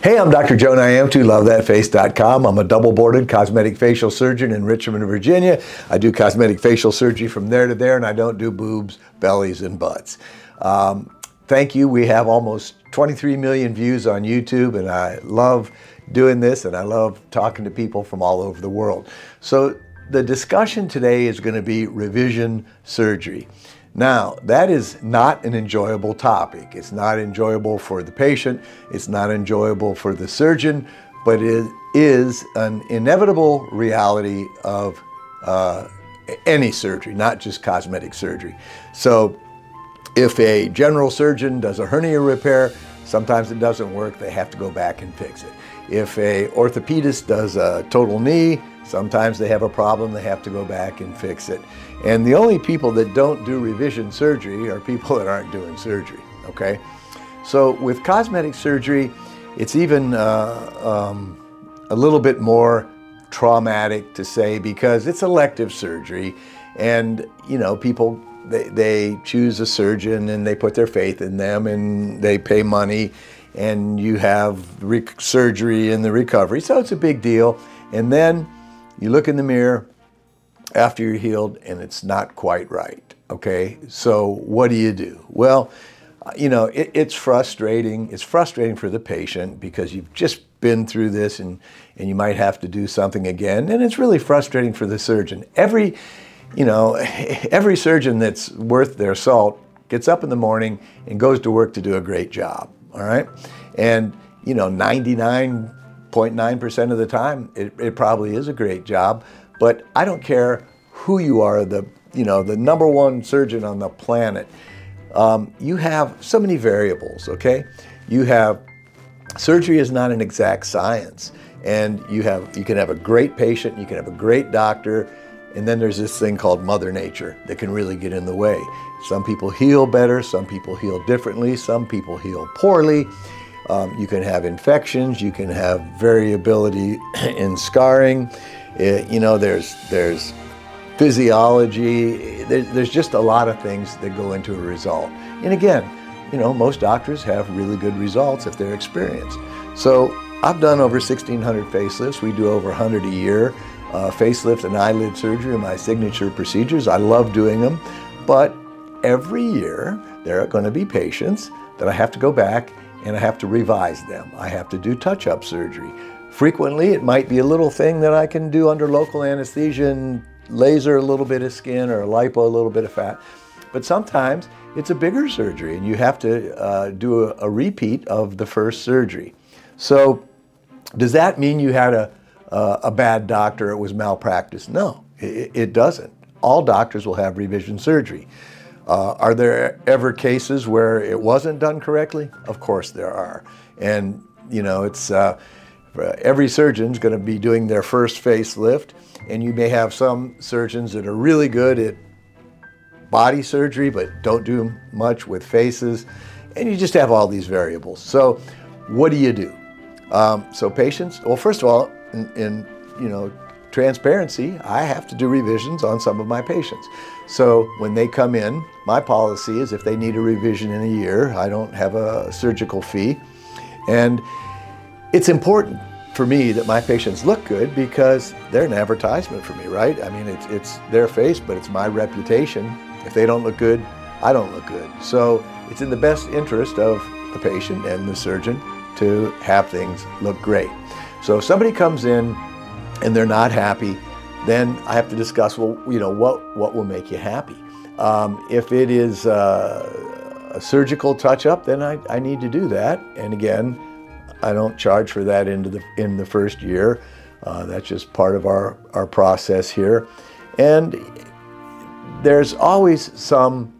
Hey, I'm Dr. Joe Niamtu, LoveThatFace.com. I'm a double-boarded cosmetic facial surgeon in Richmond, Virginia. I do cosmetic facial surgery from there to there, and I don't do boobs, bellies, and butts. Thank you. We have almost 23 million views on YouTube, and I love doing this, and I love talking to people from all over the world. So the discussion today is going to be revision surgery. Now, that is not an enjoyable topic. It's not enjoyable for the patient, it's not enjoyable for the surgeon, but it is an inevitable reality of any surgery, not just cosmetic surgery. So if a general surgeon does a hernia repair, sometimes it doesn't work, they have to go back and fix it. If a orthopedist does a total knee, sometimes they have a problem, they have to go back and fix it. And the only people that don't do revision surgery are people that aren't doing surgery, okay? So with cosmetic surgery, it's even a little bit more traumatic to say because it's elective surgery and, you know, people, they choose a surgeon and they put their faith in them and they pay money and you have surgery and the recovery. So it's a big deal. And then you look in the mirror after you're healed and it's not quite right, okay? So what do you do? Well, you know, it's frustrating. It's frustrating for the patient because you've just been through this and you might have to do something again. And it's really frustrating for the surgeon. Every surgeon that's worth their salt gets up in the morning and goes to work to do a great job, all right? And, you know, 99.9% of the time, it probably is a great job. But I don't care who you are, the number one surgeon on the planet. You have so many variables, okay? Surgery is not an exact science. And you can have a great patient, you can have a great doctor, and then there's this thing called Mother Nature that can really get in the way. Some people heal better, some people heal differently, some people heal poorly. You can have infections, you can have variability in scarring. You know, there's physiology, there's just a lot of things that go into a result. And again, you know, most doctors have really good results if they're experienced. So I've done over 1,600 facelifts. We do over 100 a year. Facelift and eyelid surgery are my signature procedures. I love doing them. But every year, there are going to be patients that I have to go back and I have to revise them. I have to do touch-up surgery. Frequently, it might be a little thing that I can do under local anesthesia and laser a little bit of skin or lipo a little bit of fat. But sometimes it's a bigger surgery and you have to do a repeat of the first surgery. So does that mean you had a bad doctor, it was malpractice? No, it doesn't. All doctors will have revision surgery. Are there ever cases where it wasn't done correctly? Of course there are. And you know, it's every surgeon's going to be doing their first facelift, and you may have some surgeons that are really good at body surgery but don't do much with faces, and you just have all these variables. So what do you do? So patients, well, first of all, in transparency, I have to do revisions on some of my patients. So when they come in, my policy is if they need a revision in a year, I don't have a surgical fee. And it's important for me that my patients look good because they're an advertisement for me, right? I mean, it's their face, but it's my reputation. If they don't look good, I don't look good. So it's in the best interest of the patient and the surgeon to have things look great. So if somebody comes in and they're not happy, then I have to discuss, well, you know, what will make you happy? If it is a surgical touch-up, then I need to do that. And again, I don't charge for that in the first year. That's just part of our process here. And there's always some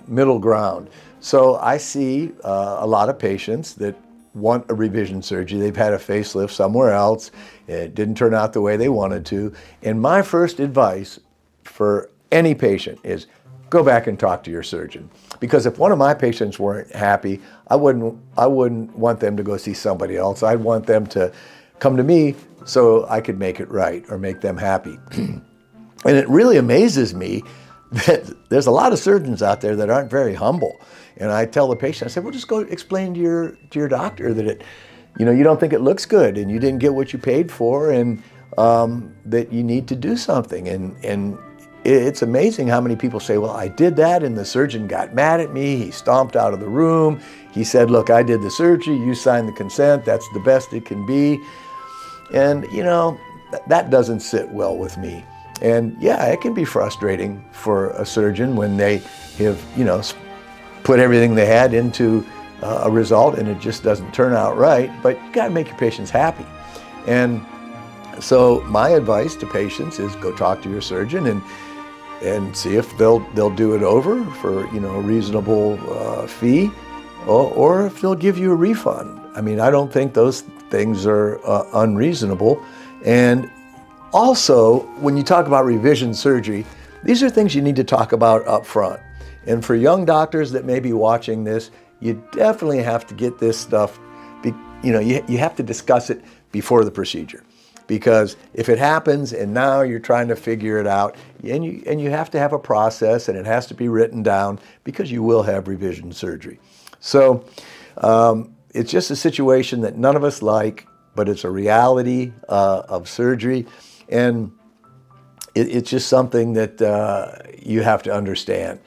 middle ground. So I see a lot of patients that want a revision surgery. They've had a facelift somewhere else. It didn't turn out the way they wanted to. And my first advice for any patient is go back and talk to your surgeon. Because if one of my patients weren't happy, I wouldn't want them to go see somebody else. I'd want them to come to me so I could make it right or make them happy. And it really amazes me that there's a lot of surgeons out there that aren't very humble. And I tell the patient, I say, well, just go explain to your doctor that you know, you don't think it looks good and you didn't get what you paid for, and that you need to do something. And it's amazing how many people say, well, I did that and the surgeon got mad at me. He stomped out of the room. He said, look, I did the surgery. You signed the consent. That's the best it can be. And, you know, that doesn't sit well with me. And yeah, it can be frustrating for a surgeon when they have, you know, put everything they had into a result and it just doesn't turn out right. But you got to make your patients happy. And so my advice to patients is go talk to your surgeon and see if they'll do it over for, you know, a reasonable fee, or if they'll give you a refund. I mean, I don't think those things are unreasonable. And also, when you talk about revision surgery, these are things you need to talk about up front. And for young doctors that may be watching this, you definitely have to get this stuff, you know, you have to discuss it before the procedure. Because if it happens and now you're trying to figure it out, and you have to have a process and it has to be written down, because you will have revision surgery. So it's just a situation that none of us like, but it's a reality of surgery. And it's just something that you have to understand.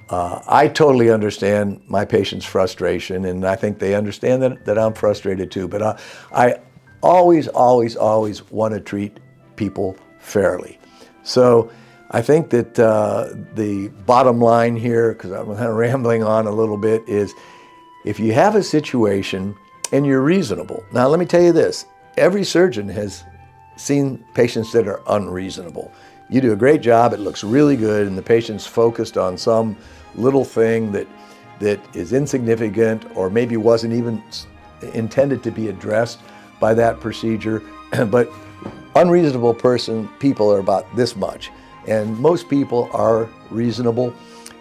I totally understand my patients' frustration, and I think they understand that I'm frustrated too. But I always want to treat people fairly. So I think that the bottom line here, because I'm kind of rambling on a little bit, is if you have a situation and you're reasonable. Now let me tell you this, every surgeon has seen patients that are unreasonable. You do a great job, it looks really good, and the patient's focused on some little thing that is insignificant or maybe wasn't even intended to be addressed by that procedure. But unreasonable people are about this much, and most people are reasonable.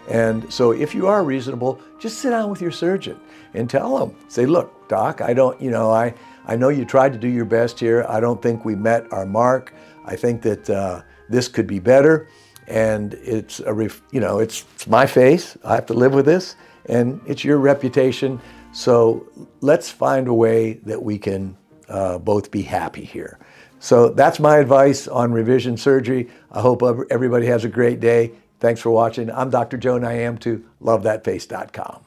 And so if you are reasonable, just sit down with your surgeon and tell them, say, look, doc, I know you tried to do your best here. I don't think we met our mark. I think that this could be better, and it's it's my face. I have to live with this, and it's your reputation. So let's find a way that we can both be happy here. So that's my advice on revision surgery. I hope everybody has a great day. Thanks for watching. I'm Dr. Joe Nyamtu, LoveThatFace.com.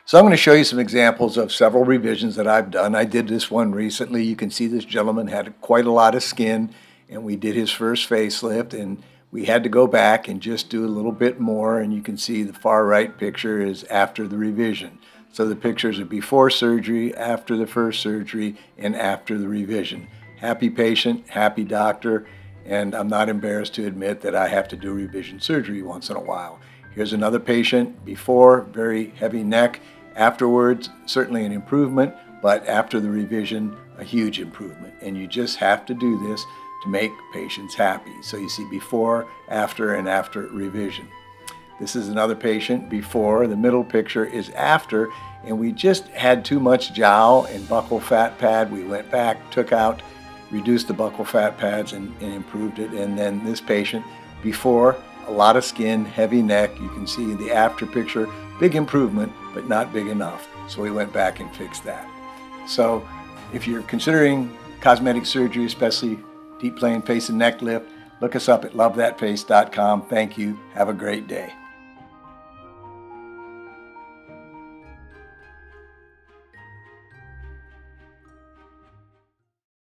So I'm going to show you some examples of several revisions that I've done. I did this one recently. You can see this gentleman had quite a lot of skin, and we did his first facelift, and we had to go back and just do a little bit more, and you can see the far right picture is after the revision. So the pictures are before surgery, after the first surgery, and after the revision. Happy patient, happy doctor, and I'm not embarrassed to admit that I have to do revision surgery once in a while. Here's another patient before, very heavy neck. Afterwards, certainly an improvement, but after the revision, a huge improvement. And you just have to do this to make patients happy. So you see before, after, and after revision. This is another patient before. The middle picture is after, and we just had too much jowl and buccal fat pad. We went back, took out, reduced the buccal fat pads, and improved it. And then this patient before, a lot of skin, heavy neck. You can see the after picture, big improvement, but not big enough. So we went back and fixed that. So if you're considering cosmetic surgery, especially deep plane face and neck lift, look us up at LoveThatFace.com. Thank you. Have a great day.